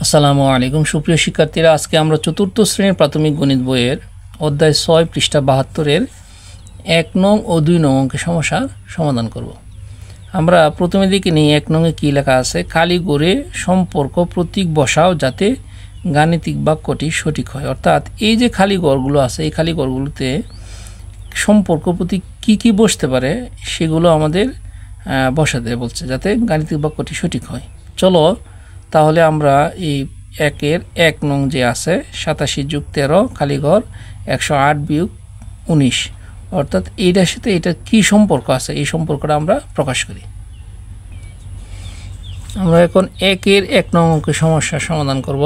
আসসালামু আলাইকুম সুপ্রিয় শিক্ষার্থীরা, আজকে আমরা চতুর্থ শ্রেণীর প্রাথমিক গণিত বইয়ের অধ্যায় 6 পৃষ্ঠা 72 1 নং ও 2 নং অঙ্কের সমস্যা সমাধান করব। আমরা প্রথমে দিকে নিয়ে 1 নং এ কি লেখা আছে, খালি গড়ে সম্পর্ক প্রতীক বসাও যাতে গাণিতিক বাক্যটি সঠিক হয়। অর্থাৎ এই যে খালি গড়গুলো আছে, এই খালি গড়গুলোতে সম্পর্ক প্রতীক কি কি বসতে পারে সেগুলো আমাদের বসাতে বলছে যাতে গাণিতিক বাক্যটি সঠিক হয়। চলো তাহলে আমরা এই 1 নং যে আছে 87 + 13 খালি ঘর 108 - 19, অর্থাৎ এইটার সাথে এটা কি সম্পর্ক আছে এই সম্পর্কটা আমরা প্রকাশ করি। আমরা এখন 1 নং অঙ্কের সমস্যার সমাধান করব।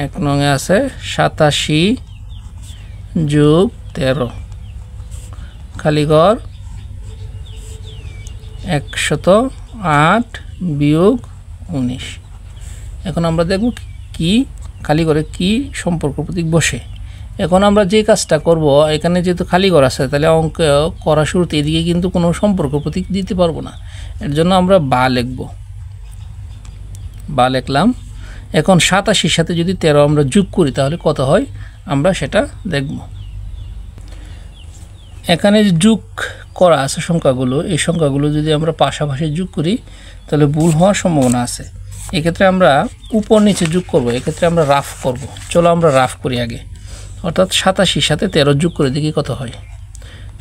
1 নং এ আছে 87 + 13 খালি ঘর 108 - 19। এখন আমরা দেখব কি খালি ঘরে কি সম্পর্ক প্রতীক বসে। এখন আমরা যে কাজটা করব, এখানে যেহেতু খালি ঘর আছে তাহলে অঙ্ক করা শুরুতে এদিকে কিন্তু কোনো সম্পর্ক প্রতীক দিতে পারবো না, এর জন্য আমরা বা লিখব। বা লিখলাম। এখন 87 সাথে যদি 13 আমরা যোগ করি তাহলে কত হয় আমরা সেটা দেখব। এখানে যোগ করা আছে সংখ্যাগুলো, এই সংখ্যাগুলো যদি আমরা পাশাপাশি যোগ করি তাহলে ভুল হওয়ার সম্ভাবনা আছে। এক্ষেত্রে আমরা উপর নিচে যোগ করব, এক্ষেত্রে আমরা রাফ করব। চলো আমরা রাফ করি আগে। অর্থাৎ 87 সাথে 13 যোগ করে দেখি কত হয়।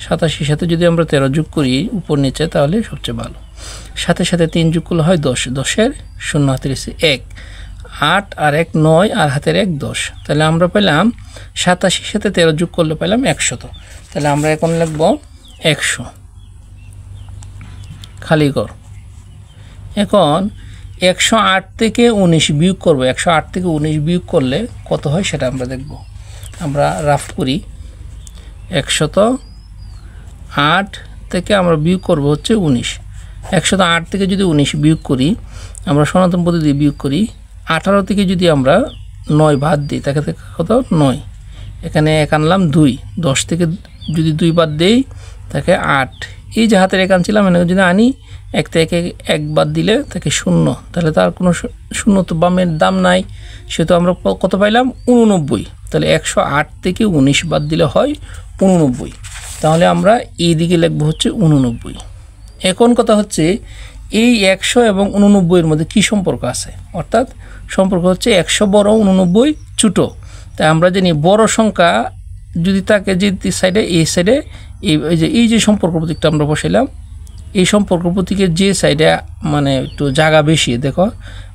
87 সাথে যদি আমরা 13 যোগ করি উপর নিচে তাহলে সবচেয়ে ভালো। সাথে সাথে 3 যোগ করলে হয় 10, 10-এর 0 হাতের 1, 8 আর 1 9 আর হাতের 1 10। তাহলে আমরা পেলাম 87 সাথে 13 যোগ করলে পেলাম 100। তাহলে আমরা এখন লিখব 100 খালি ঘর। এখন 108 থেকে 19 বিয়োগ করব। 108 থেকে 19 বিয়োগ করলে কত হয় সেটা আমরা দেখব। আমরা রাফ করি। 108 থেকে আমরা বিয়োগ করব হচ্ছে 19। 108 থেকে যদি 19 বিয়োগ করি, আমরা সনাতন পদ্ধতি বিয়োগ করি। 18 থেকে যদি আমরা 9 বাদ দিই তাকে কত 9। এখানে 1 আনলাম 2, 10 থেকে যদি 2 বাদ দেই তাকে 8। এই যে হাতের 1 আনছিলাম এখানে যদি আনি 1 থেকে 1 বাদ দিলে তাকে 0, তাহলে তার কোনো 0 তো বামের দাম নাই, সেহেতু আমরা কত পাইলাম 89। তাহলে 108 থেকে 19 বাদ দিলে হয় 89। তাহলে আমরা এই দিকে লিখব হচ্ছে 89। এখন কথা হচ্ছে এই 100 এবং 89 এর মধ্যে কি সম্পর্ক আছে, অর্থাৎ সম্পর্ক হচ্ছে 100 বড় 89 ছোট। তাই আমরা জানি বড় সংখ্যা যদি থাকে যে সাইডে, এই সাইডে এই যে সম্পর্ক প্রতীকটা আমরা বসাইলাম, এই সম্পর্ক প্রতীকের যে সাইডে মানে একটু জায়গা বেশি দেখো,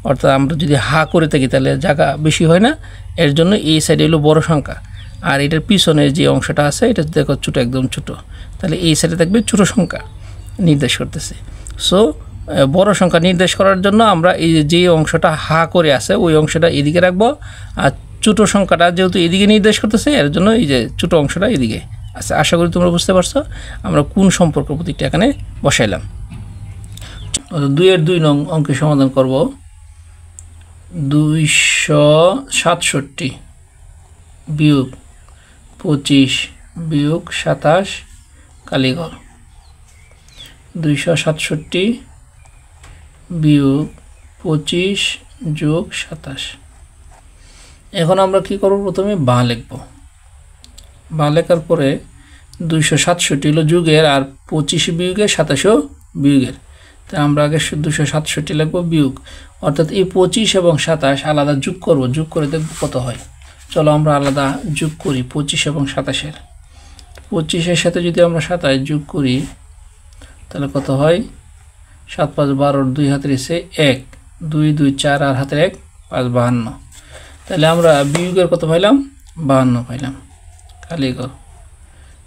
অর্থাৎ আমরা যদি হা করে থাকি তাহলে জায়গা বেশি হয় না, এর জন্য এই সাইডে হলো বড় সংখ্যা। আর এটার পিছনের যে অংশটা আছে এটা দেখো ছোট, একদম ছোট, তাহলে এই সাইডে থাকবে ছোট সংখ্যা নির্দেশ করতেছে। সো বড় সংখ্যা নির্দেশ করার জন্য আমরা এই যে অংশটা হা করে আছে ওই অংশটা এদিকে রাখবো, আর ছোট সংখ্যাটা যেহেতু এদিকে নির্দেশ করতেছে এর জন্য এই যে ছোট অংশটা এদিকে আছে। আশা করি তোমরা বুঝতে পারছো আমরা কোন সম্পর্ক প্রতীকটা এখানে বসাইলাম। 2 নং অঙ্কের সমাধান করব। 267 - 25 - 27 খালি ঘর। 267 - 25 + 27। এখন আমরা কি করব, প্রথমে বা লিখব। বা লেখার পরে 267 হলো যুগের, আর 25 বিয়োগের 27 বিয়োগের। তাই আমরা আগে 267 লিখব বিয়োগ, অর্থাৎ এই 25 এবং 27 আলাদা যোগ করব, যোগ করে দেখব কত হয়। চলো আমরা আলাদা যোগ করি 25 এবং 27-এর। 25-এর সাথে যদি আমরা 27 যোগ করি তাহলে কত হয় 7 5 12, 2 হাতের 1, 2 2 4 আর হাতের 1 5 52। তাহলে আমরা বিয়োগের কত পাইলাম 52 পাইলাম খালি ঘর।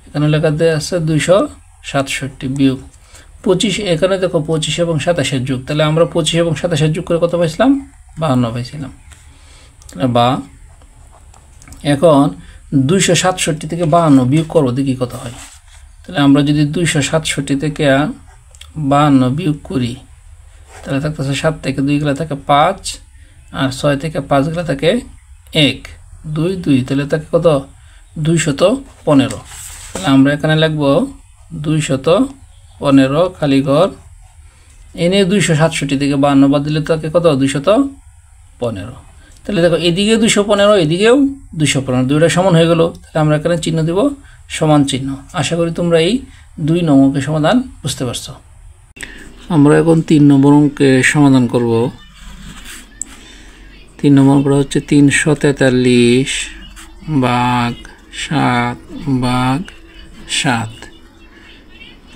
এখানে লেখা দেওয়া আছে 267 বিয়োগ 25। এখানে দেখো 25 এবং 27-এর যোগ, তাহলে আমরা 25 এবং 27-এর যোগ করে কত পাইছিলাম 52 পাইছিলাম। বা এখন 267 থেকে 52 বিয়োগ করবো দেখি কত হয়। তাহলে আমরা যদি 267 থেকে 52 বিয়োগ করি তাহলে থাকতেছে 7 থেকে 2 গেলে থাকে 5, আর 6 থেকে 5 গেলে থাকে 1 2 2, তাহলে থাকে কত 215। তাহলে আমরা এখানে লিখব 215 খালি ঘর। এনে 267 থেকে 52 বাদ দিলে থাকে কত 215। তাহলে দেখো এদিকে 215, এদিকেও 215, দুইটা সমান হয়ে গেল। তাহলে আমরা এখানে চিহ্ন দেব সমান চিহ্ন। আশা করি তোমরা এই 2 নং অঙ্কের সমাধান বুঝতে পারছো। আমরা এখন 3 নম্বর অঙ্কের সমাধান করব। 3 নম্বর অঙ্কটা হচ্ছে 343 ভাগ 7 ভাগ 7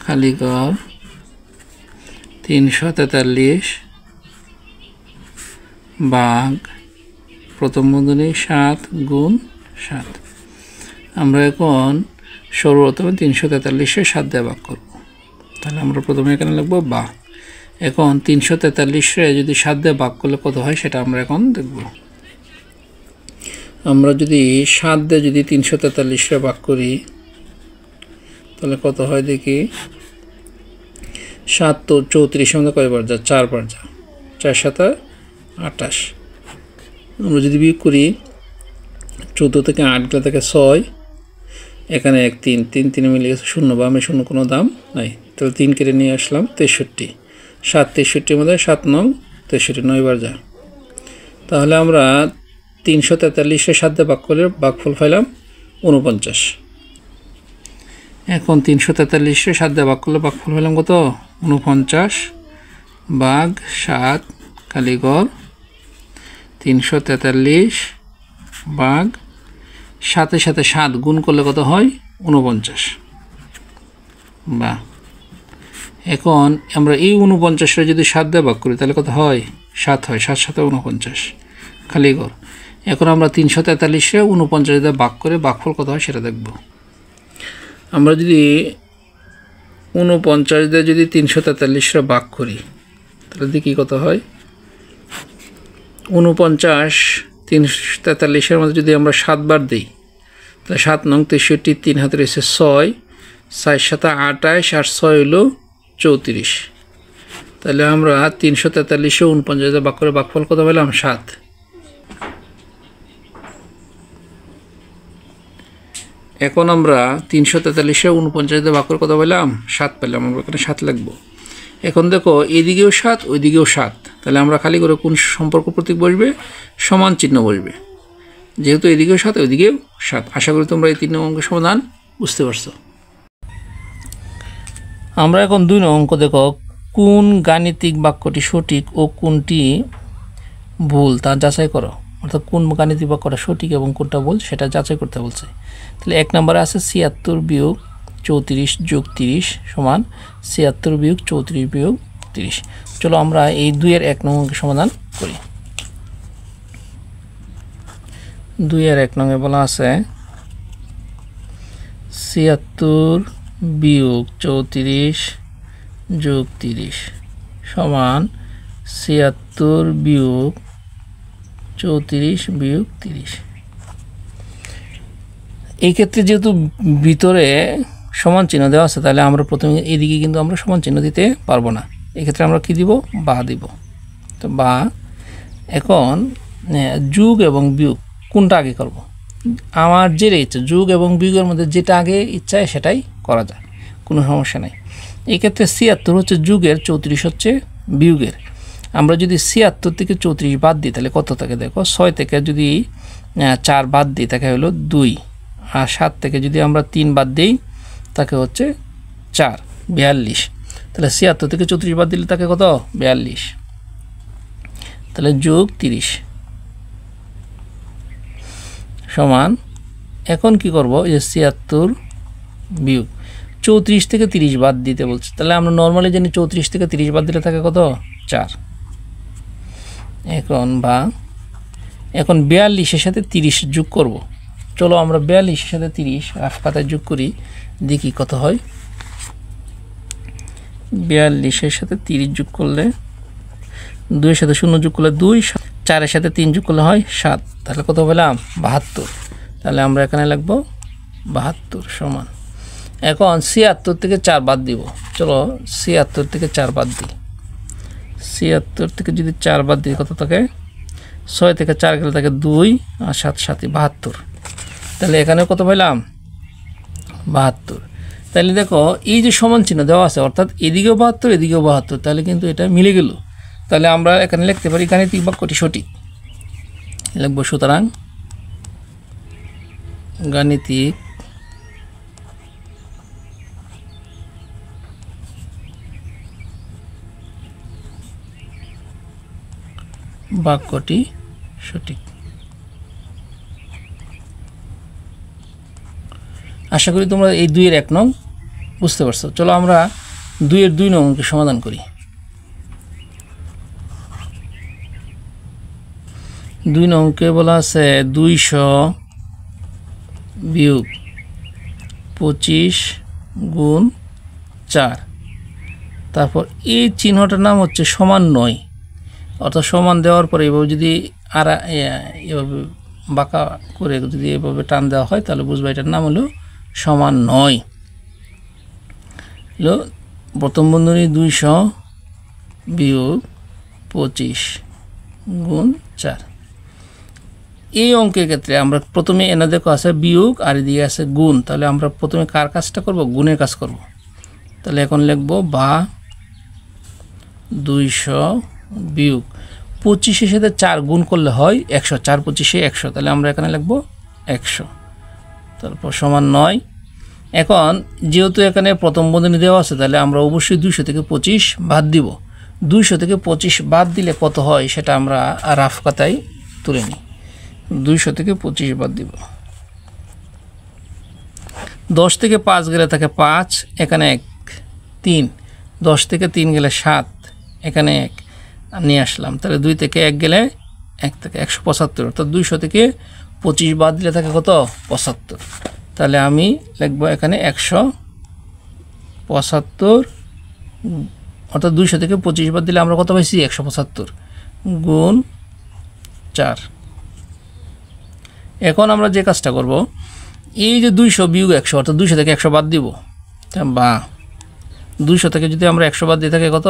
খালি ঘর 343 ভাগ প্রথম বন্ধনী 7 গুণ 7। আমরা এখন সর্বপ্রথমে 343-এ 7 দিয়ে ভাগ করব। তাহলে আমরা প্রথমে এখানে লিখব বা। এখন 343-এ যদি 7 দিয়ে ভাগ করলে কত হয় সেটা আমরা এখন দেখব। আমরা যদি 7 দিয়ে যদি 343-এ ভাগ করি তাহলে কত হয় দেখি। 7 তো 34 মধ্যে কয়বার যা 4 বার যা, 4 7 28। আমরা যদি বিয়োগ করি 14 থেকে 8 গেলে থেকে 6, এখানে 1 3 3 3 মিলে গেছে 0, বামে 0 কোনো দাম নাই। তাহলে 3 কেটে নিয়ে আসলাম 63। 7 63-এর মধ্যে 7 নং 63, 9 বার যা। তাহলে আমরা 343-এ 7 দিয়ে ভাগ করলে ভাগফল পাইলাম 49। এখন 343-এ 7 দিয়ে ভাগ করলে ভাগফল পাইলাম কত 49 ভাগ 7 খালি ঘর 343 ভাগ 7-এর সাথে 7 গুণ করলে কত হয় 49 বা। এখন আমরা এই 49-এর যদি 7 দিয়ে ভাগ করি তাহলে কত হয় 7 হয়, 7 7 49 খালি ঘর। এখন আমরা 343-এ 49 দিয়ে ভাগ করে ভাগফল কত হয় সেটা দেখব। আমরা যদি 49 দিয়ে যদি 343-এ ভাগ করি তাহলে দেখি কত হয়। 49 343-এর মধ্যে যদি আমরা 7 বার দিই তাহলে 7 নং 63, 3 হাতে রয়েছে 6, 4 7 28 আর 6 হলো 34। তাহলে আমরা 343-এ 49 দিয়ে ভাগ করে ভাগফল কত পেলাম 7। এখন আমরা 343-এ 49 দিয়ে ভাগ করে কত পেলাম 7 পেলাম। আমরা এখানে 7 লিখব। এখন দেখো এদিকেও 7 ওইদিকেও 7, তাহলে আমরা খালি করে কোন সম্পর্ক প্রতীক বসবে সমান চিহ্ন বসবে, যেহেতু এদিকেও 7 ওইদিকেও 7। আশা করি তোমরা এই 3 নং অঙ্কের সমাধান বুঝতে পারছো। আমরা এখন 2 নং অঙ্ক দেখো কোন গাণিতিক বাক্যটি সঠিক ও কোনটি ভুল তা যাচাই করো। অর্থাৎ কোন গাণিতিক বাক্যটা সঠিক এবং কোনটা ভুল সেটা যাচাই করতে বলছে। তাহলে 1 নম্বরে আছে 76 বিয়োগ 34 যোগ 30 সমান 76 বিয়োগ 34 বিয়োগ 30। চলো আমরা এই 2-এর 1 নং অঙ্কের সমাধান করি। 2-এর 1 নংয়ে বলা আছে 76 বিয়োগ 34 যোগ 30 সমান 76 বিয়োগ 34 বিয়োগ 30। এই ক্ষেত্রে যেহেতু ভিতরে সমান চিহ্ন দেওয়া আছে তাহলে আমরা প্রথমে এদিকে কিন্তু আমরা সমান চিহ্ন দিতে পারবো না। এক্ষেত্রে আমরা কি দিব বা দিব। তো বা। এখন যোগ এবং বিয়োগ কোনটা আগে করব, আমার যেটা ইচ্ছা যোগ এবং বিয়োগের মধ্যে যেটা আগে ইচ্ছা সেটাই করা যায়, কোনো সমস্যা নেই। এই ক্ষেত্রে 76 হচ্ছে যোগের, 34 হচ্ছে বিয়োগের। আমরা যদি 76 থেকে 34 বাদ দিই তাহলে কত থাকে দেখো। 6 থেকে যদি 4 বাদ দিই তাকে হলো 2, আর 7 থেকে যদি আমরা 3 বাদ দিই তাকে হচ্ছে 4, 42। তাহলে 76 থেকে 34 বাদ দিলে তাকে কত 42, তাহলে যোগ 30 সমান। এখন কি করব, এই যে 76 বিয়োগ 34 থেকে 30 বাদ দিতে বলছে। তাহলে আমরা নর্মালি জানি 34 থেকে 30 বাদ দিলে থাকে কত 4। এখন বা এখন 42-এর সাথে 30 যোগ করব। চলো আমরা 42-এর সাথে 30 রাফ খাতায় যোগ করি, দেখি কত হয়। 42-এর সাথে 30 যোগ করলে 2-এর সাথে 0 যোগ করলে 2, 4-এর সাথে 3 যোগ করলে হয় 7, তাহলে কত পেলাম 72। তাহলে আমরা এখানে লিখব 72 সমান। এখন 76 থেকে 4 বাদ দিব। চলো 76 থেকে 4 বাদ দিই। 76 থেকে যদি 4 বাদ দিই কত থাকে, 6 থেকে 4 গেলে থাকে 2 আর 7 7 72। তাহলে এখানে কত পেলাম 72। তাহলে দেখো এই যে সমান চিহ্ন দেওয়া আছে অর্থাৎ এদিকেও 72 এদিকেও 72, তাহলে কিন্তু এটা মিলে গেল। তাহলে আমরা এখানে লিখতে পারি গাণিতিক বাক্যটি সঠিক। লিখব সুতরাং গাণিতিক বাক্যটি সঠিক। আশা করি তোমরা এই 2 এর 1 নং বুঝতে পারছো। চলো আমরা 2 এর 2 নংকে সমাধান করি। 2 নংকে বলা আছে 200 বিয়োগ 25 গুণ 4। তারপর এই চিহ্নটার নাম হচ্ছে সমান 9, অর্থাৎ সমান দেওয়ার পরে এভাবে যদি আর এভাবে বাঁকা করে যদি এভাবে টান দেওয়া হয় তাহলে বুঝবা এটার নাম হলো সমান 9। হলো প্রথম বন্ধনী 200 বিয়োগ 25 গুণ 4। এই অঙ্কের ক্ষেত্রে আমরা প্রথমে এনে দেখো আছে বিয়োগ আর এদিকে আছে গুণ, তাহলে আমরা প্রথমে কার কাজটা করব? গুণের কাজ করব। তাহলে এখন লিখব বা 200 বিয়োগ 25 সাথে 4 গুণ করলে হয় 100, 4 25 100, তাহলে আমরা এখানে লিখব 100, তারপর সমান 9। এখন যেহেতু এখানে প্রথম বন্ধনী দেওয়া আছে তাহলে আমরা অবশ্যই 200 থেকে 25 বাদ দিব। 200 থেকে 25 বাদ দিলে কত হয় সেটা আমরা রাফ খাতায় তুলে নিই। 200 থেকে 25 বাদ দিব। 10 থেকে 5 গেলে থাকে 5, এখানে 1 3। 10 থেকে 3 গেলে 7, এখানে 1 নিয়ে আসলাম, তাহলে 2 থেকে 1 গেলে 1 থেকে 175, অর্থাৎ 200 থেকে 25 বাদ দিলে থাকে কত? 75। তাহলে আমি লিখব এখানে 175, অর্থাৎ 200 থেকে 25 বাদ দিলে আমরা কত পাইছি? 175 গুণ 4। এখন আমরা যে কাজটা করব, এই যে 200 বিয়োগ 100, অর্থাৎ 200 থেকে 100 বাদ দিব, বা 200 থেকে যদি আমরা 100 বাদ দিয়ে থাকে কত?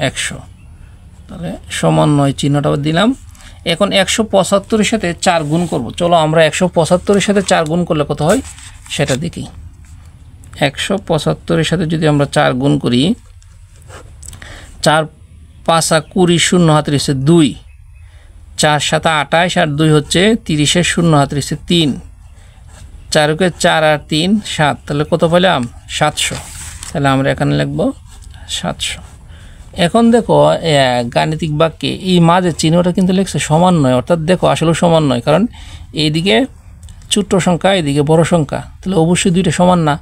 100, তাহলে সমান 9 চিহ্নটা দিলাম। এখন 175 এর সাথে 4 গুণ করব। চলো আমরা 175 এর সাথে 4 গুণ করলে কত হয় সেটা দেখি। 175 এর সাথে যদি আমরা 4 গুণ করি, 4 5 20, 0 হাতে রয়েছে 2, 4 7 28 আর 2 হচ্ছে 30, 0 হাতে রয়েছে 3, 4 কে 4 আর 3 7, তাহলে কত পেলাম? 700। তাহলে আমরা এখানে লিখব 700। এখন দেখো গাণিতিক বাক্যে এই মাঝের চিহ্নটা কিন্তু লিখছে সমান নয়, অর্থাৎ দেখো আসলে সমান নয়, কারণ এইদিকে ছোট্ট সংখ্যা এদিকে বড় সংখ্যা, তাহলে অবশ্যই দুইটা সমান না।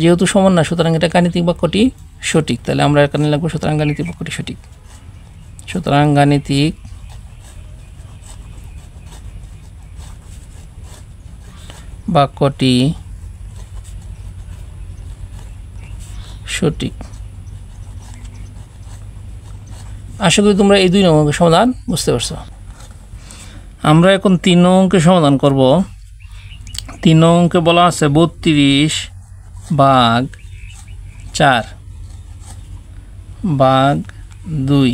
যেহেতু সমান না সুতরাং এটা গাণিতিক বাক্যটি সঠিক। তাহলে আমরা এখানে লিখব সুতরাং গাণিতিক বাক্যটি সঠিক। সুতরাং গাণিতিক বাক্যটি সঠিক। আশা করি তোমরা এই 2 নং অঙ্কের সমাধান বুঝতে পারছো। আমরা এখন 3 নং অঙ্কের সমাধান করব। 3 নং অঙ্কে বলা আছে 32 ভাগ 4 ভাগ 2।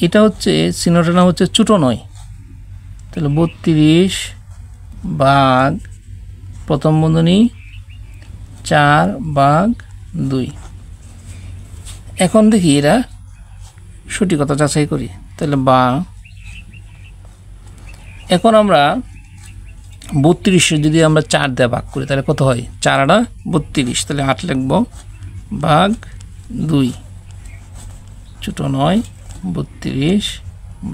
এটা হচ্ছে চিহ্নটার নাম হচ্ছে ছোট 9। তাহলে 32 ভাগ প্রথম বন্ধনী 4 ভাগ 2। এখন দেখি এরা সঠিকতা যাচাই করি। তাহলে বা এখন আমরা 32 যদি আমরা 4 দিয়ে ভাগ করি তাহলে কত হয়? 4 আর 32, তাহলে 8 লিখব ভাগ 2, ছোট 9 32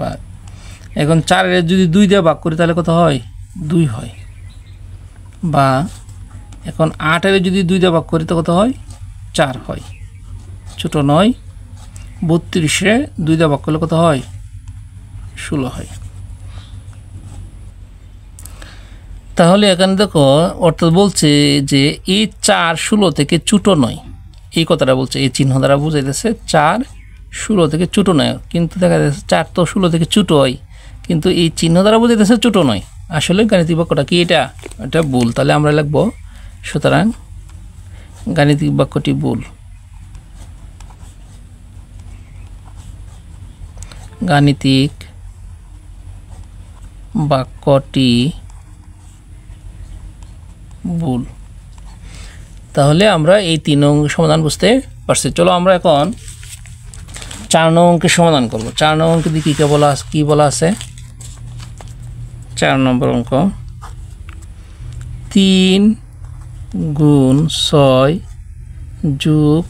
ভাগ। এখন 4 এর যদি 2 দিয়ে ভাগ করি তাহলে কত হয়? 2 হয়। বা এখন 8 এর যদি 2 দিয়ে ভাগ করি তো কত হয়? 4 হয়, ছোট 9 32 এ 2 দিয়ে ভাগ করলে কত হয়? 16 হয়। তাহলে এখানে দেখো অর্থাৎ বলছে যে এই 4 16 থেকে ছোট নয়, এই কথাটা বলছে, এই চিহ্ন দ্বারা বুঝাইতেছে 4 16 থেকে ছোট নয়। কিন্তু দেখা যাচ্ছে 4 তো 16 থেকে ছোট হয়, কিন্তু এই চিহ্ন দ্বারা বুঝাইতেছে ছোট নয়। আসলে গাণিতিক বাক্যটা কি? এটা ভুল। তাহলে আমরা লিখব সুতরাং গাণিতিক বাক্যটি ভুল। গাণিতিক বাক্যটি ভুল। তাহলে আমরা এই 3 নং সমাধান বুঝতে পারছি। চলো আমরা এখন 4 নং অঙ্কের সমাধান করব। 4 নং অঙ্কে কি বলা আছে? 4 নম্বর অঙ্ক 3 গুণ 6 যোগ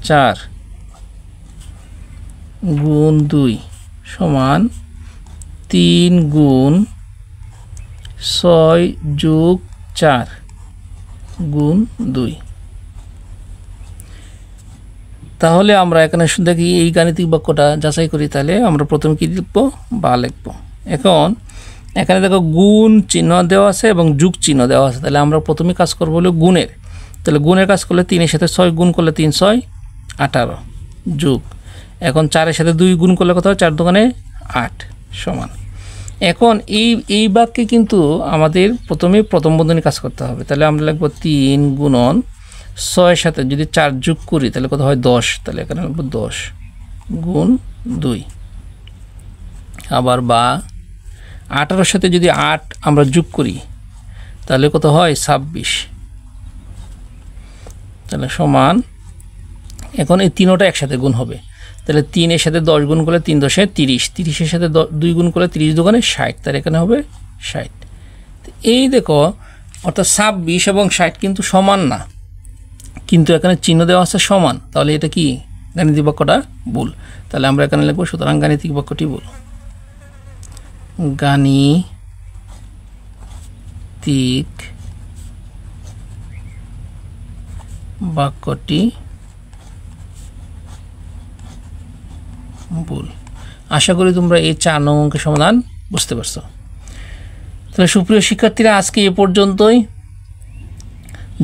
4 গুণ 2 সমান 3 গুণ 6 যোগ 4 গুণ 2। তাহলে আমরা এখানে দেখি এই গাণিতিক বাক্যটা যাচাই করি। তাহলে আমরা প্রথমে কি লিখব? বা লিখব। এখন এখানে দেখো গুণ চিহ্ন দেওয়া আছে এবং যোগ চিহ্ন দেওয়া আছে। তাহলে আমরা প্রথমে কাজ করব হলো গুণের। তাহলে গুণের কাজ করলে 3 এর সাথে 6 গুণ করলে 3 6 18 যোগ, এখন 4 এর সাথে 2 গুণ করলে কত হয়? 4 দোকানে 8 সমান। এখন এই বাক্যে কিন্তু আমাদের প্রথমে প্রথম বন্ধনী কাজ করতে হবে। তাহলে আমরা লিখব 3 গুণন 6 এর সাথে যদি 4 যোগ করি তাহলে কত হয়? 10। তাহলে এখানে লিখব 10 গুণ 2। আবার বা 18 সাথে যদি 8 আমরা যোগ করি তাহলে কত হয়? 26। তাহলে সমান, এখন এই তিনোটা একসাথে গুণ হবে। তাহলে 3 এর সাথে 10 গুণ করলে 3 10 30, 30 এর সাথে 2 গুণ করলে 30 দোকানে 60। তাহলে এখানে হবে 60। এই দেখো, অর্থাৎ 26 এবং 60 কিন্তু সমান না, কিন্তু এখানে চিহ্ন দেওয়া আছে সমান। তাহলে এটা কি? গাণিতিক বাক্যটা ভুল। তাহলে আমরা এখানে লিখব সুতরাং গাণিতিক বাক্যটি ভুল। গাণিতিক বাক্যটি ভুল। আশা করি তোমরা এই 4 নং অঙ্কের সমাধান বুঝতে পারছো। তাহলে সুপ্রিয় শিক্ষার্থীরা, আজকে এ পর্যন্তই।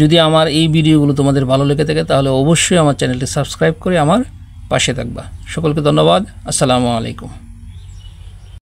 যদি আমার এই ভিডিওগুলো তোমাদের ভালো লেগে থাকে তাহলে অবশ্যই আমার চ্যানেলটি সাবস্ক্রাইব করে আমার পাশে থাকবা। সকলকে ধন্যবাদ। আসসালামু আলাইকুম।